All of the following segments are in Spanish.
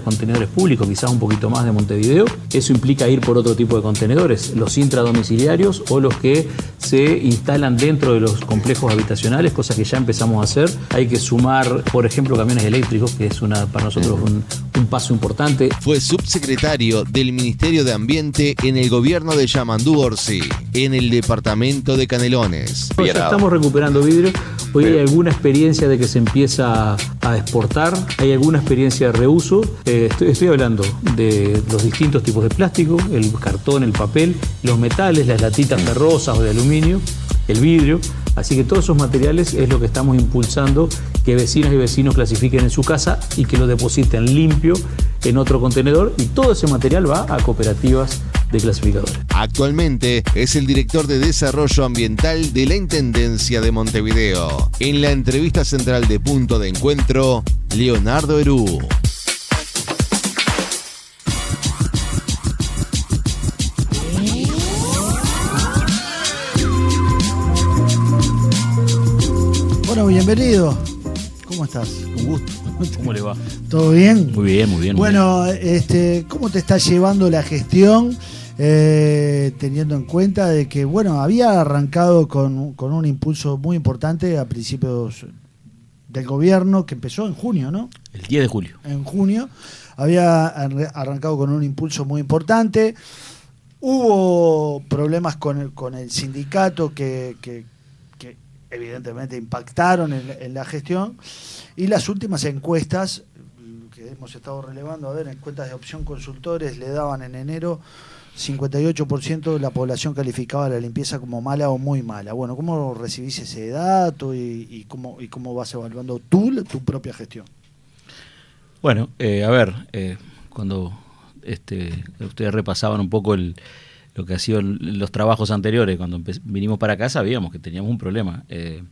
contenedores públicos, quizás un poquito más de Montevideo. Eso implica ir por otro tipo de contenedores, los intradomiciliarios o los que se instalan dentro de los complejos habitacionales, cosa que ya empezamos a hacer. Hay que sumar, por ejemplo, camiones eléctricos, que es para nosotros un paso importante. Fue subsecretario del Ministerio de Ambiente en el gobierno de Yamandú Orsi, en el departamento de Canelones. Ya estamos recuperando vidrio. Hoy hay alguna experiencia de que se empieza a exportar, hay alguna experiencia de reuso. Estoy hablando de los distintos tipos de plástico, el cartón, el papel, los metales, las latitas ferrosas o de aluminio, el vidrio. Así que todos esos materiales es lo que estamos impulsando, que vecinas y vecinos clasifiquen en su casa y que lo depositen limpio en otro contenedor, y todo ese material va a cooperativas de clasificadores. Actualmente es el director de Desarrollo Ambiental de la Intendencia de Montevideo. En la entrevista central de Punto de Encuentro, Leonardo Herú. Bueno, bienvenido. ¿Cómo estás? Un gusto. ¿Cómo le va? ¿Todo bien? Muy bien, muy bien. Bueno, ¿cómo te está llevando la gestión? Teniendo en cuenta de que, bueno, había arrancado con un impulso muy importante a principios del gobierno, que empezó en junio, ¿no? El 10 de julio. En junio. Había arrancado con un impulso muy importante. Hubo problemas con el sindicato que evidentemente impactaron en la gestión, y las últimas encuestas que hemos estado relevando, encuestas de Opción Consultores, le daban en enero 58% de la población calificaba la limpieza como mala o muy mala. Bueno, ¿cómo recibís ese dato y cómo vas evaluando tu propia gestión? Bueno, cuando ustedes repasaban un poco lo que ha sido los trabajos anteriores, cuando vinimos para acá sabíamos que teníamos un problema.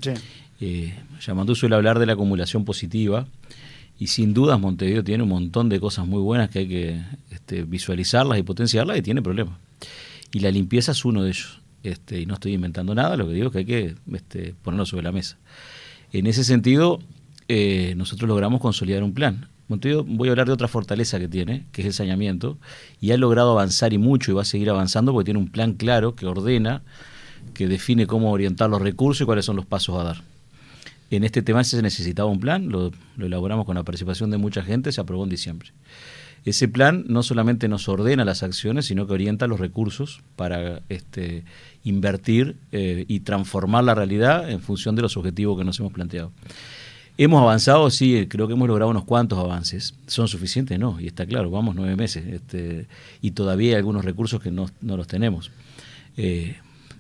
Sí. Yamandú suele hablar de la acumulación positiva, y sin dudas Montevideo tiene un montón de cosas muy buenas que hay que visualizarlas y potenciarlas, y tiene problemas. Y la limpieza es uno de ellos. Y no estoy inventando nada, lo que digo es que hay que ponerlo sobre la mesa. En ese sentido, nosotros logramos consolidar un plan. Montevideo, voy a hablar de otra fortaleza que tiene, que es el saneamiento, y ha logrado avanzar y mucho, y va a seguir avanzando porque tiene un plan claro que ordena, que define cómo orientar los recursos y cuáles son los pasos a dar. En este tema se necesitaba un plan, lo elaboramos con la participación de mucha gente, se aprobó en diciembre. Ese plan no solamente nos ordena las acciones, sino que orienta los recursos para invertir y transformar la realidad en función de los objetivos que nos hemos planteado. ¿Hemos avanzado? Sí, creo que hemos logrado unos cuantos avances. ¿Son suficientes? No, y está claro, vamos 9 meses y todavía hay algunos recursos que no los tenemos.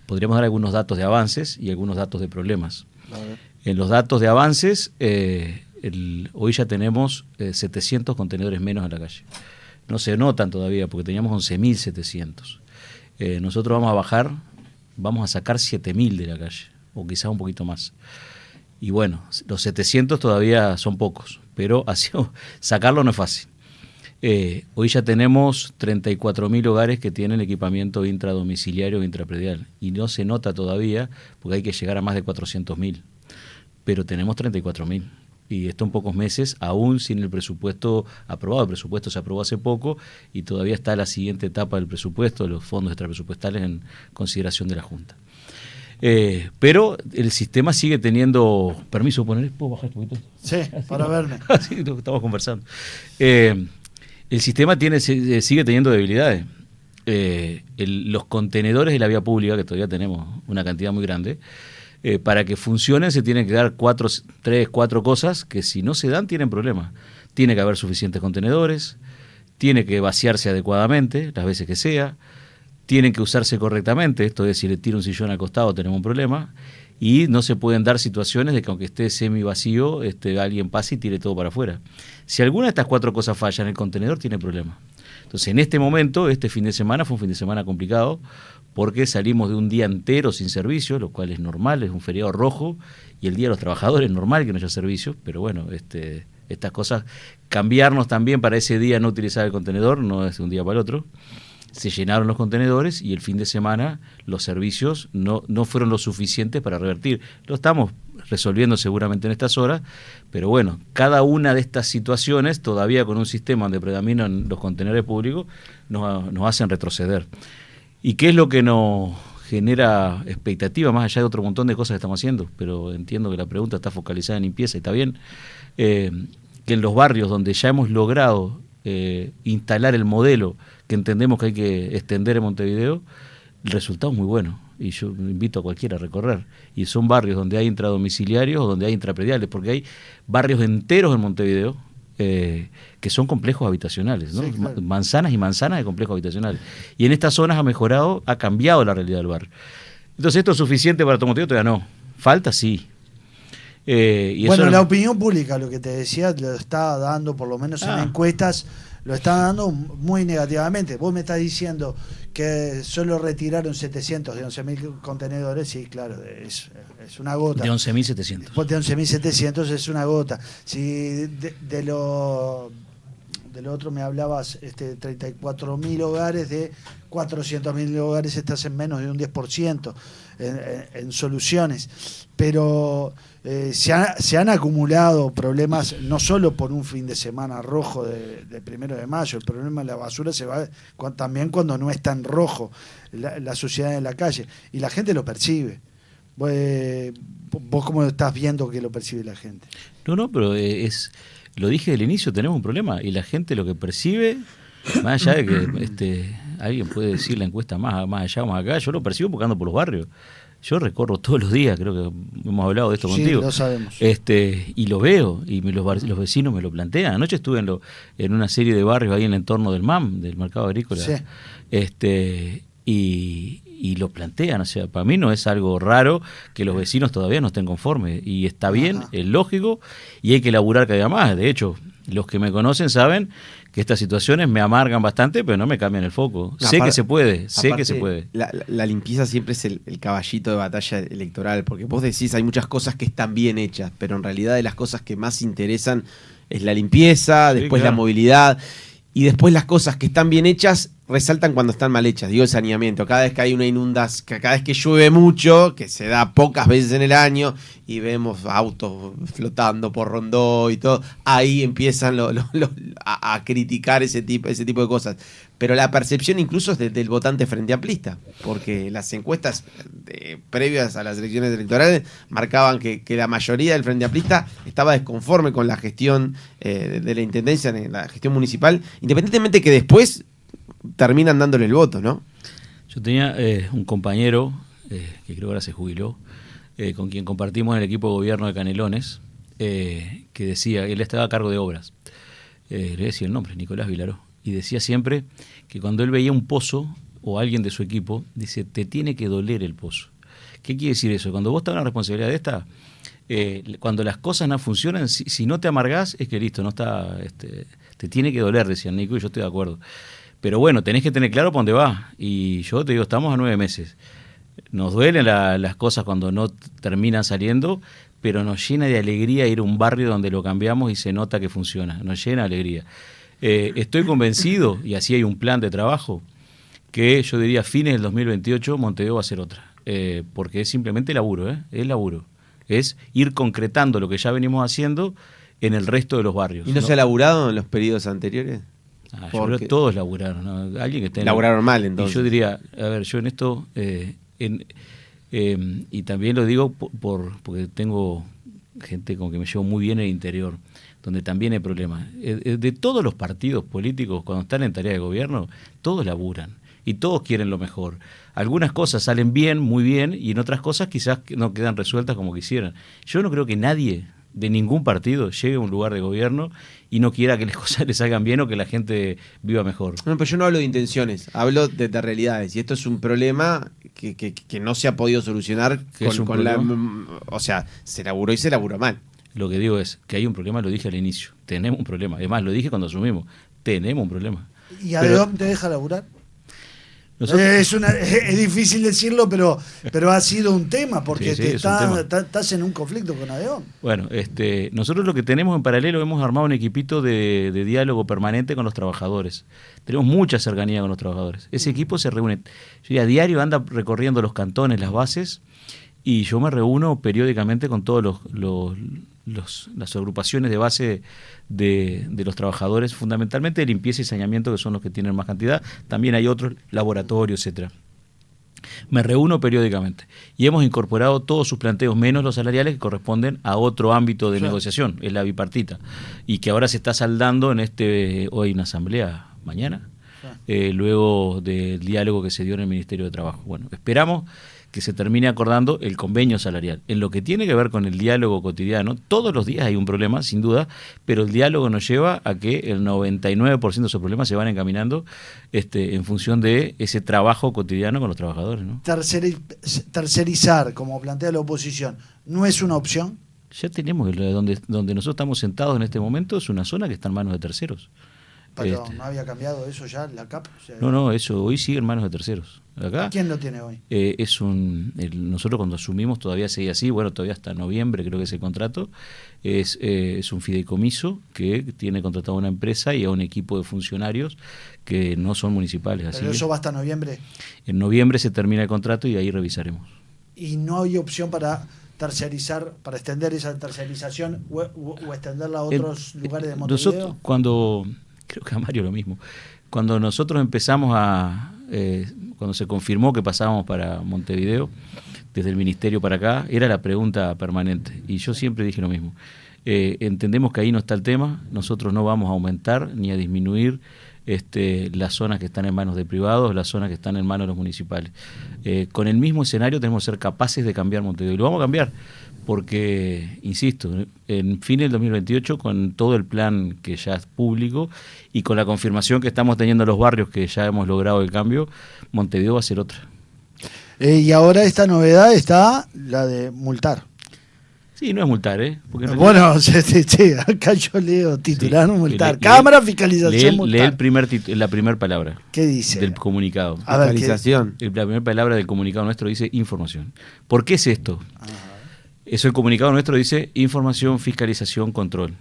Podríamos dar algunos datos de avances y algunos datos de problemas. En los datos de avances, hoy ya tenemos 700 contenedores menos en la calle. No se notan todavía porque teníamos 11.700. Nosotros vamos a sacar 7.000 de la calle, o quizás un poquito más. Y bueno, los 700 todavía son pocos, pero sacarlo no es fácil. Hoy ya tenemos 34.000 hogares que tienen equipamiento intradomiciliario o intrapredial, y no se nota todavía porque hay que llegar a más de 400.000, pero tenemos 34.000. Y esto en pocos meses, aún sin el presupuesto aprobado. El presupuesto se aprobó hace poco y todavía está la siguiente etapa del presupuesto, de los fondos extrapresupuestales en consideración de la Junta. Pero el sistema sigue teniendo... Permiso, ¿puedo bajar un poquito? Sí, para verme. Sí, lo que estamos conversando. El sistema sigue teniendo debilidades. Los contenedores de la vía pública, que todavía tenemos una cantidad muy grande, para que funcionen se tienen que dar 4 cosas que, si no se dan, tienen problemas. Tiene que haber suficientes contenedores, tiene que vaciarse adecuadamente, las veces que sea, tienen que usarse correctamente, esto es, si le tiro un sillón al costado tenemos un problema, y no se pueden dar situaciones de que aunque esté semi vacío, alguien pase y tire todo para afuera. Si alguna de estas 4 cosas fallan, el contenedor tiene problemas. Entonces, en este momento, este fin de semana fue un fin de semana complicado, porque salimos de un día entero sin servicio, lo cual es normal, es un feriado rojo, y el Día de los Trabajadores es normal que no haya servicio, pero bueno, estas cosas, cambiarnos también para ese día no utilizar el contenedor, no es de un día para el otro. se llenaron los contenedores y el fin de semana los servicios no fueron lo suficientes para revertir. Lo estamos resolviendo seguramente en estas horas, pero bueno, cada una de estas situaciones, todavía con un sistema donde predominan los contenedores públicos, nos hacen retroceder. ¿Y qué es lo que nos genera expectativa, más allá de otro montón de cosas que estamos haciendo? Pero entiendo que la pregunta está focalizada en limpieza y está bien, que en los barrios donde ya hemos logrado instalar el modelo que entendemos que hay que extender en Montevideo, el resultado es muy bueno, y yo invito a cualquiera a recorrer, y son barrios donde hay intradomiciliarios o donde hay intraprediales, porque hay barrios enteros en Montevideo que son complejos habitacionales, ¿no? Sí, claro. Manzanas y manzanas de complejos habitacionales, y en estas zonas ha cambiado la realidad del barrio. Entonces, ¿esto es suficiente para todo Montevideo? Todavía no, falta sí. Y bueno, eso la opinión pública, lo que te decía, lo está dando, por lo menos en encuestas, lo está dando muy negativamente. Vos me estás diciendo que solo retiraron 700 de 11.000 contenedores, sí, claro, es una gota. De 11.700. Después de 11.700 es una gota. Si de lo otro me hablabas, 34.000 hogares, de 400.000 hogares estás en menos de un 10% en soluciones. Pero se han acumulado problemas, no solo por un fin de semana rojo de 1 de mayo, el problema de la basura se va también cuando no es tan rojo la suciedad en la calle, y la gente lo percibe. ¿Vos cómo estás viendo que lo percibe la gente? No, pero lo dije del inicio, tenemos un problema, y la gente lo que percibe, más allá de que alguien puede decir la encuesta más allá o más acá, yo lo percibo porque ando por los barrios. Yo recorro todos los días, creo que hemos hablado de esto contigo. Sí, lo sabemos. Y lo veo, y los vecinos me lo plantean. Anoche estuve en una serie de barrios ahí en el entorno del MAM, del Mercado Agrícola. Sí. Y lo plantean. O sea, para mí no es algo raro que los vecinos todavía no estén conformes. Y está bien, es lógico, y hay que laburar cada día más. De hecho, los que me conocen saben que estas situaciones me amargan bastante, pero no me cambian el foco. Sé que se puede. La limpieza siempre es el caballito de batalla electoral, porque vos decís hay muchas cosas que están bien hechas, pero en realidad de las cosas que más interesan es la limpieza, después la movilidad, y después las cosas que están bien hechas resaltan cuando están mal hechas. Digo, el saneamiento. Cada vez que hay una inundación, cada vez que llueve mucho, que se da pocas veces en el año, y vemos autos flotando por Rondó y todo, ahí empiezan a criticar ese tipo de cosas. Pero la percepción incluso es del votante frente amplista, porque las encuestas previas a las elecciones electorales marcaban que la mayoría del frente amplista estaba desconforme con la gestión de la intendencia, en la gestión municipal, independientemente que después terminan dándole el voto, ¿no? Yo tenía un compañero, que creo que ahora se jubiló, con quien compartimos el equipo de gobierno de Canelones, que decía, él estaba a cargo de obras, le decía el nombre, Nicolás Vilaró, y decía siempre que cuando él veía un pozo, o alguien de su equipo, dice, te tiene que doler el pozo. ¿Qué quiere decir eso? Cuando vos estás en una responsabilidad de esta, cuando las cosas no funcionan, si no te amargás, es que listo, no está, te tiene que doler, decía Nico, y yo estoy de acuerdo. Pero bueno, tenés que tener claro por dónde va. Y yo te digo, estamos a 9 meses. Nos duelen las cosas cuando no terminan saliendo, pero nos llena de alegría ir a un barrio donde lo cambiamos y se nota que funciona. Nos llena de alegría. Estoy convencido, y así hay un plan de trabajo, que yo diría fines del 2028 Montevideo va a ser otra. Porque es simplemente laburo, es laburo. Es ir concretando lo que ya venimos haciendo en el resto de los barrios. ¿Y no se ha laburado en los periodos anteriores? Yo creo que todos laburaron, ¿no? Alguien que esté laburaron mal, entonces. Y yo diría, a ver, yo en esto, y también lo digo porque tengo gente con que me llevo muy bien en el interior, donde también hay problemas. De todos los partidos políticos, cuando están en tarea de gobierno, todos laburan y todos quieren lo mejor. Algunas cosas salen bien, muy bien, y en otras cosas quizás no quedan resueltas como quisieran. Yo no creo que nadie de ningún partido llegue a un lugar de gobierno y no quiera que las cosas le salgan bien o que la gente viva mejor. No, pero yo no hablo de intenciones, hablo de realidades. Y esto es un problema que no se ha podido solucionar con la... O sea, se laburó y se laburó mal. Lo que digo es que hay un problema, lo dije al inicio. Tenemos un problema. Además, lo dije cuando asumimos. Tenemos un problema. ¿Y a dónde te deja laburar? Es difícil decirlo, pero ha sido un tema, porque Sí, estás en un conflicto con ADEON. Bueno, nosotros lo que tenemos en paralelo, hemos armado un equipito de diálogo permanente con los trabajadores. Tenemos mucha cercanía con los trabajadores. Ese equipo se reúne, a diario anda recorriendo los cantones, las bases, y yo me reúno periódicamente con todos las agrupaciones de base de los trabajadores, fundamentalmente de limpieza y saneamiento, que son los que tienen más cantidad. También hay otros, laboratorios, etcétera. Me reúno periódicamente y hemos incorporado todos sus planteos, menos los salariales, que corresponden a otro ámbito de negociación, es la bipartita, y que ahora se está saldando en hoy una asamblea, mañana, luego del diálogo que se dio en el Ministerio de Trabajo. Bueno, esperamos que se termine acordando el convenio salarial. En lo que tiene que ver con el diálogo cotidiano, todos los días hay un problema, sin duda, pero el diálogo nos lleva a que el 99% de esos problemas se van encaminando en función de ese trabajo cotidiano con los trabajadores, ¿no? Tercerizar, como plantea la oposición, ¿no es una opción? Ya tenemos, donde nosotros estamos sentados en este momento, es una zona que está en manos de terceros. Pero ¿no había cambiado eso ya, la CAP? O sea, No, eso hoy sigue en manos de terceros. Acá, ¿quién lo tiene hoy? Nosotros cuando asumimos todavía seguía así, bueno, todavía hasta noviembre creo que ese contrato, es un fideicomiso que tiene contratado a una empresa y a un equipo de funcionarios que no son municipales. ¿Pero así eso va hasta noviembre? En noviembre se termina el contrato y ahí revisaremos. ¿Y no hay opción para tercerizar, para extender esa tercerización o extenderla a otros lugares de Montevideo? Nosotros creo que a Mario lo mismo, cuando nosotros empezamos cuando se confirmó que pasábamos para Montevideo, desde el ministerio para acá, era la pregunta permanente, y yo siempre dije lo mismo. Entendemos que ahí no está el tema, nosotros no vamos a aumentar ni a disminuir las zonas que están en manos de privados, las zonas que están en manos de los municipales. Con el mismo escenario tenemos que ser capaces de cambiar Montevideo, y lo vamos a cambiar, porque, insisto, en fin del 2028, con todo el plan que ya es público y con la confirmación que estamos teniendo en los barrios que ya hemos logrado el cambio, Montevideo va a ser otra. Y ahora esta novedad está la de multar. Sí, no es multar, ¿eh? Porque bueno, sí, acá yo leo titular, multar. Cámara, fiscalización, multar. Lee la primera palabra. ¿Qué dice? Del comunicado. A ver, fiscalización. La primera palabra del comunicado nuestro dice información. ¿Por qué es esto? Eso, el comunicado nuestro dice información, fiscalización, control.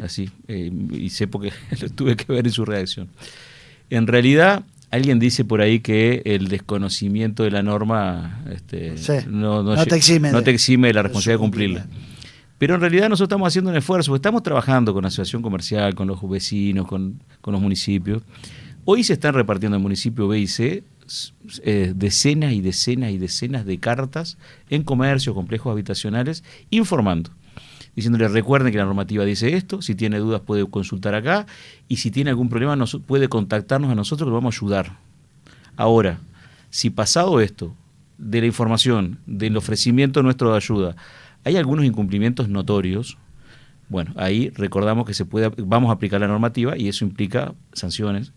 Así. Y sé porque lo tuve que ver en su redacción. En realidad, alguien dice por ahí que el desconocimiento de la norma no te exime de la responsabilidad de cumplirla. Pero en realidad nosotros estamos haciendo un esfuerzo, estamos trabajando con la asociación comercial, con los vecinos, con los municipios. Hoy se están repartiendo en el municipio B y C decenas y decenas y decenas de cartas en comercios, complejos habitacionales, informando, diciéndole: recuerden que la normativa dice esto, si tiene dudas puede consultar acá, y si tiene algún problema puede contactarnos a nosotros, que lo vamos a ayudar. Ahora, si pasado esto, de la información, del ofrecimiento nuestro de ayuda, hay algunos incumplimientos notorios, bueno, ahí recordamos que vamos a aplicar la normativa, y eso implica sanciones.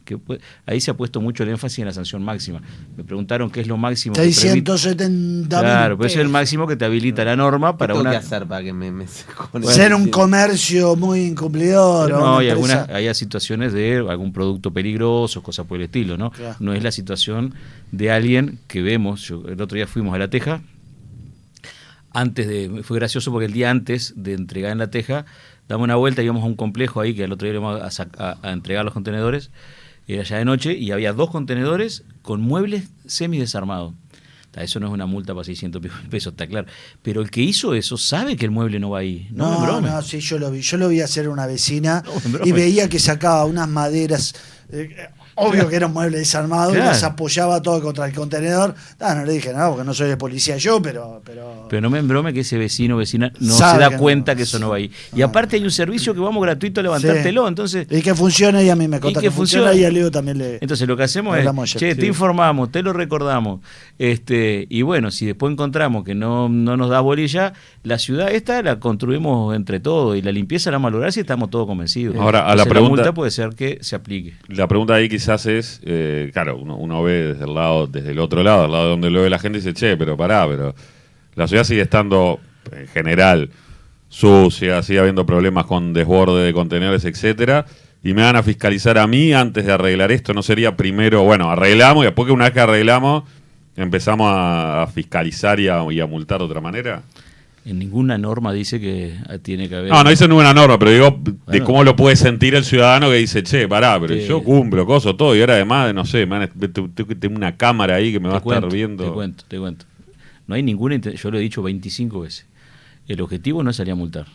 Ahí se ha puesto mucho el énfasis en la sanción máxima. Me preguntaron qué es lo máximo. 670.000. Claro, pero eso es el máximo que te habilita la norma para ¿Qué tengo una. que hacer para que me ser un comercio muy incumplidor? No, hay situaciones de algún producto peligroso, cosas por el estilo, ¿no? Claro. No es la situación de alguien que vemos. El otro día fuimos a La Teja. Fue gracioso porque el día antes de entregar en La Teja, damos una vuelta y íbamos a un complejo ahí, que al otro día íbamos a entregar los contenedores, era ya de noche, y había 2 contenedores con muebles semidesarmados. Eso no es una multa para 600 pesos, está claro. Pero el que hizo eso sabe que el mueble no va ahí. No, sí, yo lo vi hacer una vecina, y veía que sacaba unas maderas. Obvio que era un mueble desarmado, claro, y las apoyaba todo contra el contenedor. No le dije nada porque no soy de policía yo, pero no me embrome que ese vecina no se da cuenta que eso no va ahí. Y aparte hay un servicio que vamos gratuito a levantártelo, entonces. Y que funciona, y a mí me consta que funciona, y a Leo también le. Entonces lo que hacemos es, te informamos, te lo recordamos. Y bueno, si después encontramos que no nos da bolilla, la ciudad esta la construimos entre todos, y la limpieza la vamos a lograr si estamos todos convencidos. Ahora, a la pregunta, multa puede ser que se aplique. La pregunta ahí quizás es, claro, uno ve desde el otro lado, al lado de donde lo ve la gente, y dice: pero la ciudad sigue estando en general sucia, sigue habiendo problemas con desborde de contenedores, etcétera, y me van a fiscalizar a mí antes de arreglar esto. ¿No sería primero, bueno, arreglamos y después que una vez que arreglamos empezamos a fiscalizar y a multar de otra manera? En ninguna norma dice que tiene que haber... No dice ninguna norma, pero digo de cómo lo puede sentir el ciudadano que dice, che, pará, pero yo cumplo, coso, todo, y ahora además, no sé, tengo una cámara ahí que me va a estar viendo. Te cuento. No hay ninguna... Yo lo he dicho 25 veces. El objetivo no es salir a multar.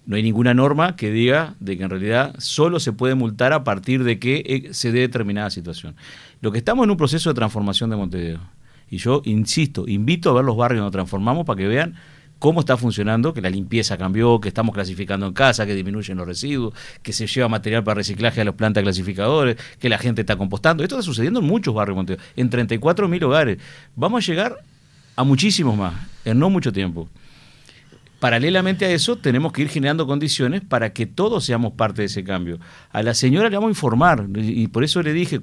No hay ninguna norma que diga de que en realidad solo se puede multar a partir de que se dé determinada situación. Lo que estamos en un proceso de transformación de Montevideo. Y yo insisto, invito a ver los barrios donde transformamos para que vean cómo está funcionando, que la limpieza cambió, que estamos clasificando en casa, que disminuyen los residuos, que se lleva material para reciclaje a los plantas clasificadores, que la gente está compostando. Esto está sucediendo en muchos barrios de Montevideo, en 34.000 hogares. Vamos a llegar a muchísimos más, en no mucho tiempo. Paralelamente a eso, tenemos que ir generando condiciones para que todos seamos parte de ese cambio. A la señora le vamos a informar, y por eso le dije,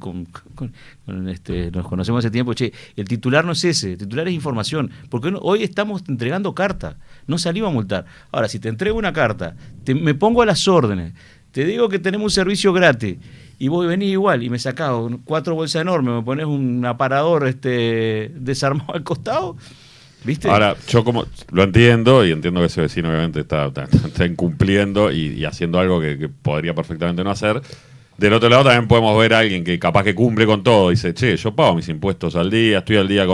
nos conocemos hace tiempo, che, el titular no es ese, el titular es información, porque hoy estamos entregando carta, no salimos a multar. Ahora, si te entrego una carta, me pongo a las órdenes, te digo que tenemos un servicio gratis, y vos venís igual, y me sacás 4 bolsas enormes, me pones un aparador desarmado al costado... ¿Viste? Ahora, yo como lo entiendo, y entiendo que ese vecino obviamente está incumpliendo y haciendo algo que podría perfectamente no hacer. Del otro lado también podemos ver a alguien que capaz que cumple con todo, y dice, che, yo pago mis impuestos al día, estoy al día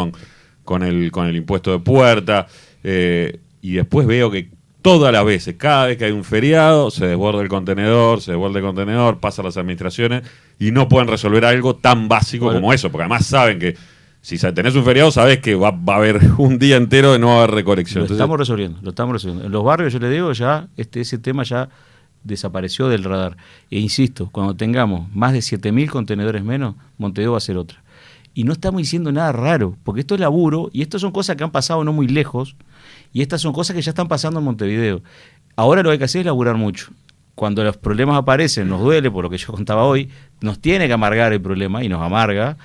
con el impuesto de puerta, y después veo que todas las veces, cada vez que hay un feriado, se desborda el contenedor, pasa a las administraciones, y no pueden resolver algo tan básico como eso, porque además saben que si tenés un feriado, sabés que va a haber un día entero de no haber recolección. Lo estamos resolviendo. En los barrios, yo le digo, ya ese tema ya desapareció del radar. E insisto, cuando tengamos más de 7.000 contenedores menos, Montevideo va a ser otra. Y no estamos diciendo nada raro, porque esto es laburo, y esto son cosas que han pasado no muy lejos, y estas son cosas que ya están pasando en Montevideo. Ahora lo que hay que hacer es laburar mucho. Cuando los problemas aparecen, nos duele, por lo que yo contaba hoy, nos tiene que amargar el problema, y nos amarga.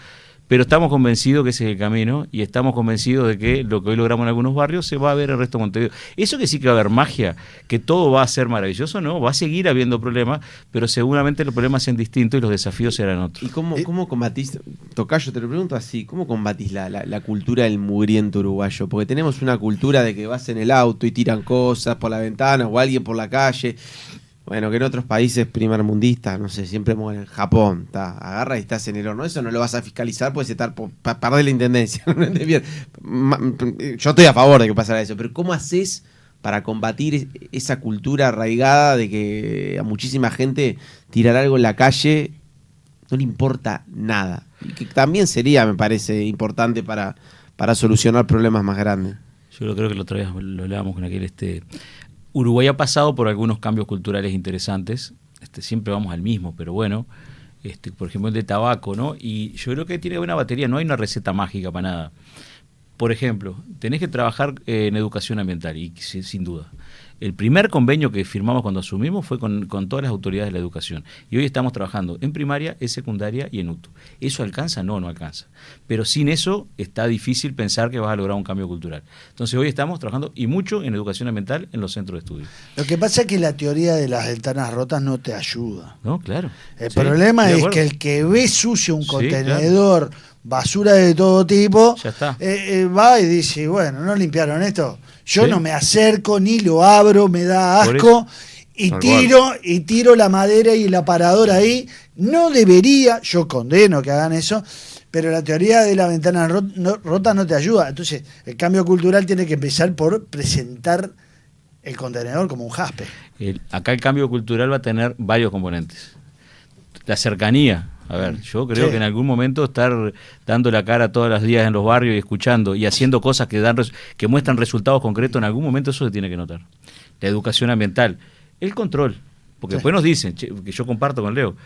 Pero estamos convencidos que ese es el camino, y estamos convencidos de que lo que hoy logramos en algunos barrios se va a ver en el resto de Montevideo. Eso que sí que va a haber magia, que todo va a ser maravilloso, no, va a seguir habiendo problemas, pero seguramente los problemas sean distintos y los desafíos serán otros. ¿Y cómo combatís, Tocayo, te lo pregunto así, cómo combatís la cultura del mugriento uruguayo? Porque tenemos una cultura de que vas en el auto y tiran cosas por la ventana o alguien por la calle. Bueno, que en otros países primermundistas, no sé, siempre en Japón, agarra y estás en el horno. Eso no lo vas a fiscalizar, puedes estar para perder la intendencia. Yo estoy a favor de que pasara eso, pero ¿cómo haces para combatir esa cultura arraigada de que a muchísima gente tirar algo en la calle no le importa nada? Y que también sería, me parece, importante para solucionar problemas más grandes. Yo creo que la otra vez lo hablábamos con aquel... Uruguay ha pasado por algunos cambios culturales interesantes, siempre vamos al mismo, pero bueno, por ejemplo el de tabaco, ¿no? Y yo creo que tiene una batería, no hay una receta mágica para nada. Por ejemplo, tenés que trabajar en educación ambiental, y sin duda. El primer convenio que firmamos cuando asumimos fue con todas las autoridades de la educación. Y hoy estamos trabajando en primaria, en secundaria y en UTU. ¿Eso alcanza? No alcanza. Pero sin eso está difícil pensar que vas a lograr un cambio cultural. Entonces hoy estamos trabajando y mucho en educación ambiental en los centros de estudio. Lo que pasa es que la teoría de las ventanas rotas no te ayuda. No, claro. El problema es que el que ve sucio un contenedor, basura de todo tipo, ya está. Va y dice, bueno, ¿no limpiaron esto? Yo no me acerco ni lo abro, me da asco y tiro la madera y el aparador ahí. No debería, yo condeno que hagan eso, pero la teoría de la ventana rota no te ayuda. Entonces, el cambio cultural tiene que empezar por presentar el contenedor como un jaspe. Acá el cambio cultural va a tener varios componentes. La cercanía. A ver, yo creo que en algún momento estar dando la cara todos los días en los barrios y escuchando y haciendo cosas que muestran resultados concretos, en algún momento eso se tiene que notar. La educación ambiental, el control, porque después nos dicen, que yo comparto con Leo,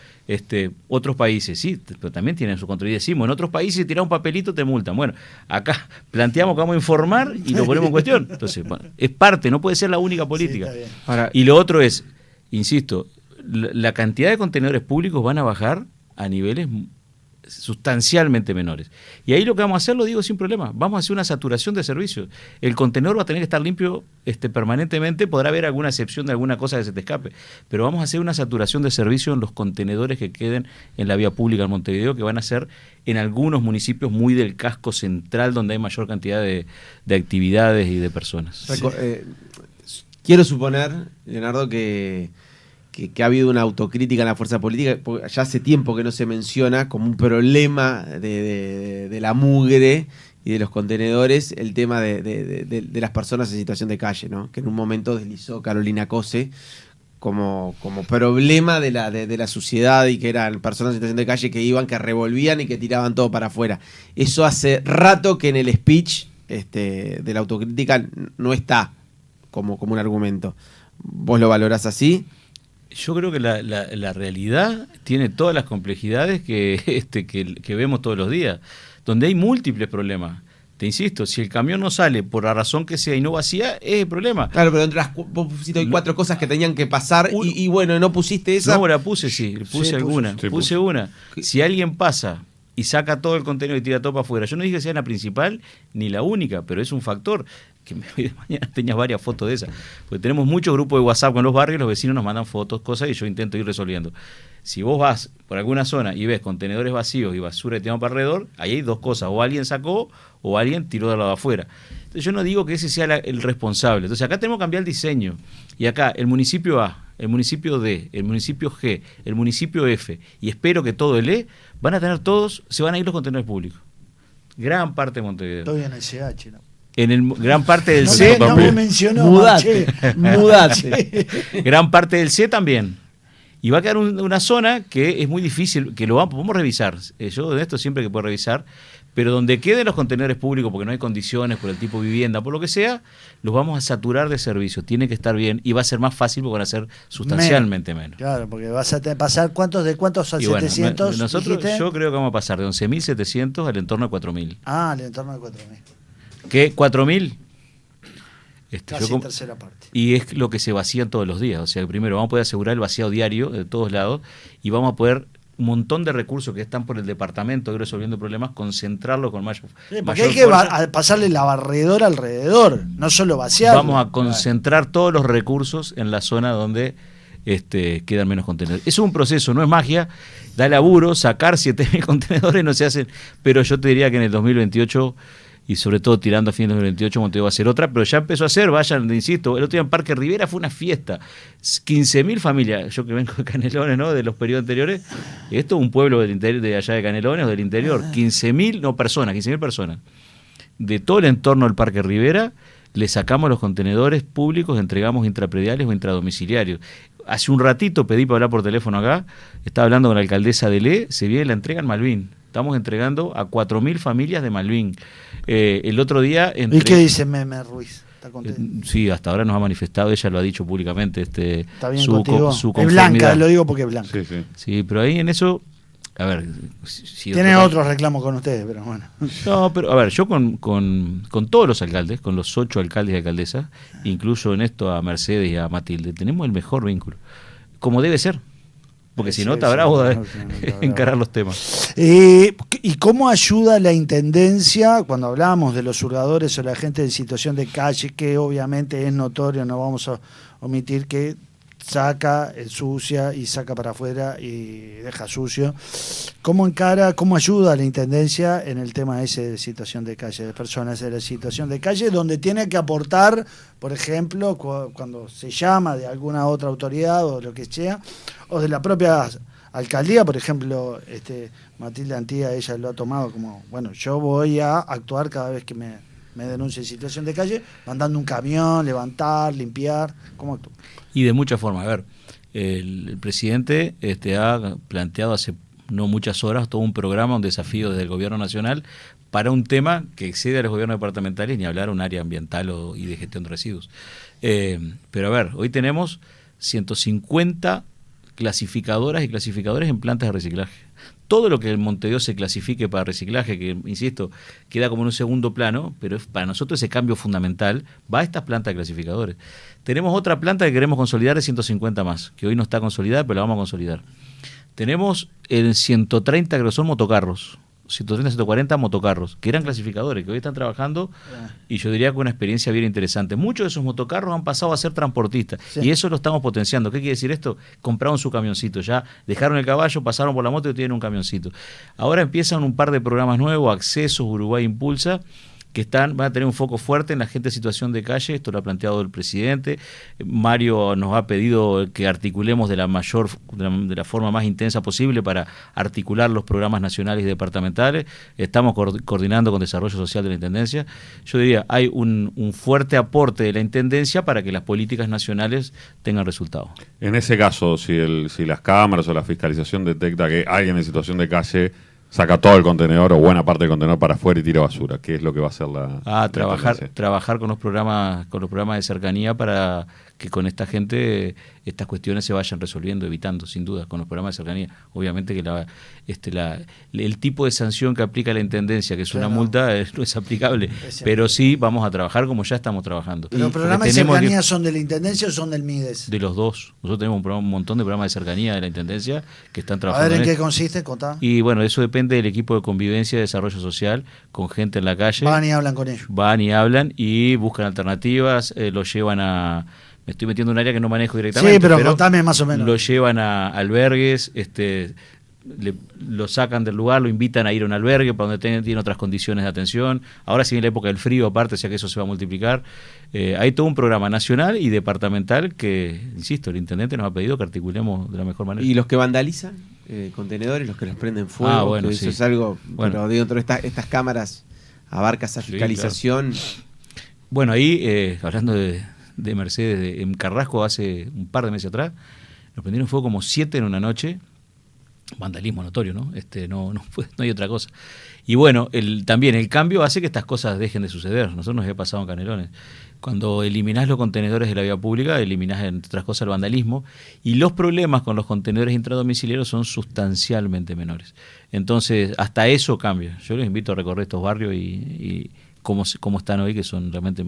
otros países, sí, pero también tienen su control. Y decimos, en otros países tirar un papelito te multan. Bueno, acá planteamos que vamos a informar y lo ponemos en cuestión. Entonces, bueno, es parte, no puede ser la única política. Ahora, y lo otro es, insisto, la cantidad de contenedores públicos van a bajar a niveles sustancialmente menores. Y ahí lo que vamos a hacer, lo digo sin problema, vamos a hacer una saturación de servicios. El contenedor va a tener que estar limpio permanentemente, podrá haber alguna excepción de alguna cosa que se te escape, pero vamos a hacer una saturación de servicios en los contenedores que queden en la vía pública en Montevideo, que van a ser en algunos municipios muy del casco central, donde hay mayor cantidad de actividades y de personas. Quiero suponer, Leonardo, que ha habido una autocrítica en la fuerza política, porque ya hace tiempo que no se menciona como un problema de la mugre y de los contenedores el tema de las personas en situación de calle, ¿no? Que en un momento deslizó Carolina Cose como problema de la sociedad, y que eran personas en situación de calle que iban, que revolvían y que tiraban todo para afuera. Eso hace rato que en el speech de la autocrítica no está como un argumento. ¿Vos lo valorás así? Yo creo que la realidad tiene todas las complejidades que vemos todos los días, donde hay múltiples problemas. Te insisto, si el camión no sale por la razón que sea y no vacía, es el problema. Claro, pero entre vos pusiste hoy 4 cosas que tenían que pasar y bueno, no pusiste esa. No, la puse, puse alguna. Puse una. Si alguien pasa y saca todo el contenido y tira todo para afuera, yo no dije que sea la principal ni la única, pero es un factor. Que mañana tenías varias fotos de esas, porque tenemos muchos grupos de WhatsApp con los barrios, los vecinos nos mandan fotos, cosas, y yo intento ir resolviendo. Si vos vas por alguna zona y ves contenedores vacíos y basura que tiramos para alrededor, ahí hay dos cosas: o alguien sacó o alguien tiró de lado afuera. Entonces yo no digo que ese sea el responsable. Entonces acá tenemos que cambiar el diseño, y acá el municipio A, el municipio D, el municipio G, el municipio F, y espero que todo el E, van a tener todos, se van a ir los contenedores públicos. Gran parte de Montevideo. Estoy en el CH, ¿no? Gran parte del C. No me mencionó. Mudate. Gran parte del C también. Y va a quedar una zona que es muy difícil, que podemos revisar. Yo de esto siempre que puedo revisar, pero donde queden los contenedores públicos, porque no hay condiciones, por el tipo de vivienda, por lo que sea, los vamos a saturar de servicio. Tiene que estar bien y va a ser más fácil porque van a ser sustancialmente menos. Claro, porque vas a pasar ¿de cuántos a 700? Bueno, yo creo que vamos a pasar de 11.700 al entorno de 4.000. Ah, al entorno de 4.000. ¿Qué? ¿4.000? Casi tercera parte. Y es lo que se vacían todos los días. O sea, primero vamos a poder asegurar el vaciado diario de todos lados, y vamos a poder un montón de recursos que están por el departamento resolviendo problemas, concentrarlo con mayor porque hay que pasarle la barredora alrededor, no solo vaciarlo. Vamos a concentrar todos los recursos en la zona donde quedan menos contenedores. Es un proceso, no es magia, da laburo, sacar 7.000 contenedores no se hacen, pero yo te diría que en el 2028, y sobre todo tirando a fin de 2028, Montevideo va a ser otra, pero ya empezó a hacer, vayan, insisto, el otro día en Parque Rivera fue una fiesta, 15.000 familias, yo que vengo de Canelones, ¿no?, de los periodos anteriores, esto es un pueblo del interior, de allá de Canelones o del interior, 15.000 personas, de todo el entorno del Parque Rivera, le sacamos los contenedores públicos, entregamos intraprediales o intradomiciliarios. Hace un ratito pedí para hablar por teléfono acá, estaba hablando con la alcaldesa de Le, se viene la entrega en Malvin. Estamos entregando a 4.000 familias de Malvin. El otro día... ¿Y qué dice Meme Ruiz? ¿Está contento? Sí, hasta ahora nos ha manifestado, ella lo ha dicho públicamente. ¿Está bien contigo? Su es blanca, lo digo porque es blanca. Sí, pero ahí en eso... A ver... Tiene otros reclamos con ustedes, pero bueno. No, pero a ver, yo con todos los alcaldes, con los 8 alcaldes y alcaldesas, incluyo en esto a Mercedes y a Matilde, tenemos el mejor vínculo. Como debe ser. Porque si no, está bravo de encarar los temas. ¿Y cómo ayuda la Intendencia cuando hablamos de los hurgadores o la gente en situación de calle, que obviamente es notorio, no vamos a omitir que saca, ensucia y saca para afuera y deja sucio? ¿Cómo ayuda a la Intendencia en el tema ese de situación de calle, de personas en la situación de calle, donde tiene que aportar, por ejemplo, cuando se llama de alguna otra autoridad o lo que sea, o de la propia alcaldía? Por ejemplo, Matilde Antía, ella lo ha tomado como, bueno, yo voy a actuar cada vez que me denuncie situación de calle, mandando un camión, levantar, limpiar. ¿Cómo actúa? Y de muchas formas. A ver, el presidente ha planteado hace no muchas horas todo un programa, un desafío desde el gobierno nacional para un tema que excede a los gobiernos departamentales, ni hablar un área ambiental y de gestión de residuos. Pero a ver, hoy tenemos 150 clasificadoras y clasificadores en plantas de reciclaje. Todo lo que en Montevideo se clasifique para reciclaje, que insisto, queda como en un segundo plano, pero para nosotros ese cambio fundamental va a estas plantas de clasificadores. Tenemos otra planta que queremos consolidar de 150 más, que hoy no está consolidada, pero la vamos a consolidar. Tenemos en 130 creo que son motocarros, 130, 140 motocarros, que eran clasificadores, que hoy están trabajando, y yo diría que una experiencia bien interesante. Muchos de esos motocarros han pasado a ser transportistas, y eso lo estamos potenciando. ¿Qué quiere decir esto? Compraron su camioncito, ya dejaron el caballo, pasaron por la moto y tienen un camioncito. Ahora empiezan un par de programas nuevos, Accesos, Uruguay Impulsa, que van a tener un foco fuerte en la gente en situación de calle. Esto lo ha planteado el presidente. Mario nos ha pedido que articulemos de la forma más intensa posible para articular los programas nacionales y departamentales. Estamos coordinando con Desarrollo Social de la Intendencia. Yo diría, hay un fuerte aporte de la Intendencia para que las políticas nacionales tengan resultados. En ese caso, si las cámaras o la fiscalización detecta que alguien en situación de calle saca todo el contenedor o buena parte del contenedor para afuera y tira basura, ¿qué es lo que va a hacer trabajar con los programas de cercanía para que con esta gente estas cuestiones se vayan resolviendo, evitando, sin duda, con los programas de cercanía. Obviamente que el tipo de sanción que aplica la Intendencia, que es una multa, no es aplicable, pero sí vamos a trabajar como ya estamos trabajando. ¿Pero los programas de cercanía son de la Intendencia o son del MIDES? De los dos. Nosotros tenemos un montón de programas de cercanía de la Intendencia que están trabajando. A ver, ¿en qué consiste? Contá. Y bueno, eso depende del equipo de convivencia y desarrollo social, con gente en la calle. Van y hablan con ellos. Van y hablan y buscan alternativas, lo llevan a... Me estoy metiendo en un área que no manejo directamente. Sí, pero contame más o menos. Lo llevan a albergues, lo sacan del lugar, lo invitan a ir a un albergue para donde tienen otras condiciones de atención. Ahora sí viene la época del frío aparte, o sea que eso se va a multiplicar. Hay todo un programa nacional y departamental que, insisto, el intendente nos ha pedido que articulemos de la mejor manera. ¿Y los que vandalizan contenedores, los que los prenden fuego? Bueno, eso sí. es algo, bueno. pero dentro de estas cámaras abarca esa fiscalización. Sí, claro. Bueno, ahí, hablando de Mercedes, en Carrasco hace un par de meses atrás, nos prendieron fuego como 7 en una noche. Vandalismo notorio, ¿no? No hay otra cosa. Y bueno, también el cambio hace que estas cosas dejen de suceder. Nosotros nos había pasado en Canelones. Cuando eliminás los contenedores de la vía pública, eliminás, entre otras cosas, el vandalismo, y los problemas con los contenedores intradomiciliarios son sustancialmente menores. Entonces, hasta eso cambia. Yo les invito a recorrer estos barrios y cómo están hoy, que realmente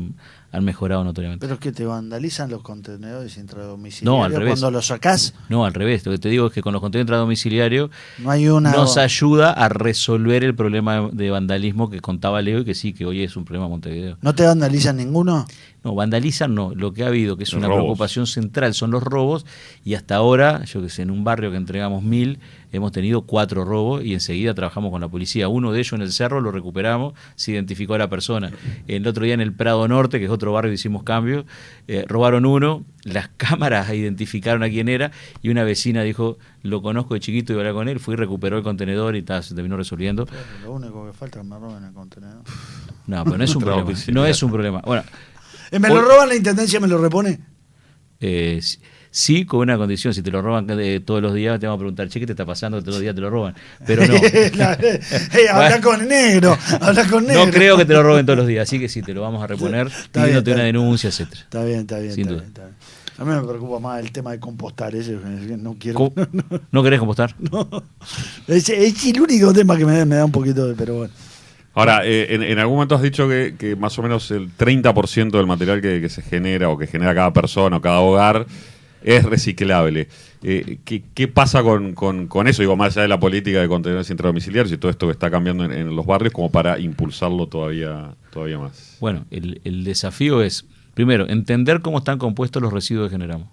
han mejorado notoriamente. ¿Pero es que te vandalizan los contenedores intradomiciliarios? No, al revés. ¿Cuando los sacás? No, al revés. Lo que te digo es que con los contenedores intradomiciliarios no nos ayuda a resolver el problema de vandalismo que contaba Leo y que sí, que hoy es un problema en Montevideo. ¿No te vandalizan ninguno? No, vandalizan no. Lo que ha habido, que es una preocupación central, son los robos, y hasta ahora, yo que sé, en un barrio que entregamos 1000, hemos tenido 4 robos y enseguida trabajamos con la policía. Uno de ellos en el cerro lo recuperamos, se identificó a la persona. El otro día en el Prado Norte, que es otro barrio, hicimos cambio, robaron uno, las cámaras identificaron a quién era y una vecina dijo, lo conozco de chiquito y iba a hablar con él, fui y recuperó el contenedor y se terminó resolviendo. Pero lo único que falta es que me roben el contenedor. No, pero no es un problema. No es un problema. Bueno, ¿me lo roban la Intendencia, me lo repone? Sí, con una condición: si te lo roban todos los días, te vamos a preguntar, che, ¿qué te está pasando? Todos los días te lo roban. Pero no. Habla con negro. No creo que te lo roben todos los días, así que sí, te lo vamos a reponer, pidiéndote una denuncia, etcétera. Está bien. Sin duda. A mí me preocupa más el tema de compostar. No quiero. ¿No querés compostar? No. Es el único tema que me da un poquito de. Pero bueno. Ahora, en algún momento has dicho que más o menos el 30% del material que se genera o que genera cada persona o cada hogar es reciclable. ¿Qué pasa con eso? Digo, más allá de la política de contenedores intradomiciliarios y todo esto que está cambiando en los barrios, como para impulsarlo todavía más. Bueno, el desafío es, primero, entender cómo están compuestos los residuos que generamos.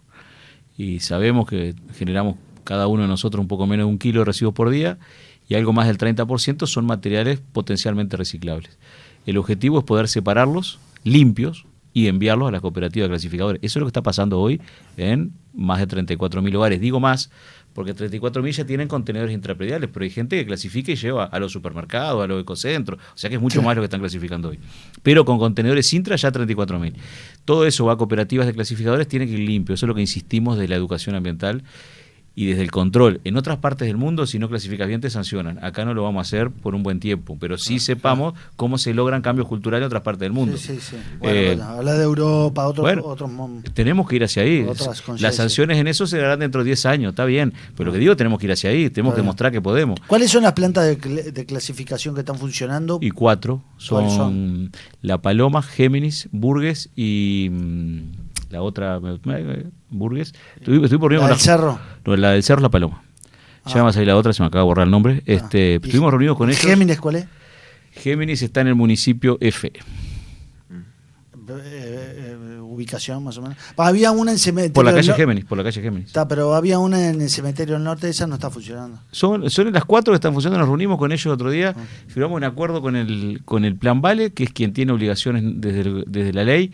Y sabemos que generamos cada uno de nosotros un poco menos de 1 kilo de residuos por día, y algo más del 30% son materiales potencialmente reciclables. El objetivo es poder separarlos limpios y enviarlos a las cooperativas clasificadoras. Eso es lo que está pasando hoy en más de 34.000 hogares. Digo más porque 34.000 ya tienen contenedores intraprediales, pero hay gente que clasifica y lleva a los supermercados, a los ecocentros, o sea que es mucho más lo que están clasificando hoy. Pero con contenedores intra ya 34.000. Todo eso va a cooperativas de clasificadores, tiene que ir limpio. Eso es lo que insistimos de la educación ambiental y desde el control. En otras partes del mundo, si no clasificas bien, te sancionan. Acá no lo vamos a hacer por un buen tiempo, pero sí sepamos cómo se logran cambios culturales en otras partes del mundo. Sí. Bueno, habla de Europa, otros tenemos que ir hacia ahí. Las sanciones en eso se darán dentro de 10 años, está bien. Pero lo que digo, tenemos que ir hacia ahí, tenemos que demostrar que podemos. ¿Cuáles son las plantas de clasificación que están funcionando? Y 4 son La Paloma, Géminis, Burgues y la otra, Burgues. Estoy por ¿La del Cerro? No, la del Cerro es La Paloma. Ya va a salir la otra, se me acaba de borrar el nombre. Estuvimos reunidos con ellos. ¿Géminis cuál es? Géminis está en el municipio F. Ubicación más o menos. Había una en cementerio. Por la calle Géminis. Está, pero había una en el cementerio del norte, esa no está funcionando. Son las 4 que están funcionando, nos reunimos con ellos el otro día, firmamos un acuerdo con el Plan Vale, que es quien tiene obligaciones desde la ley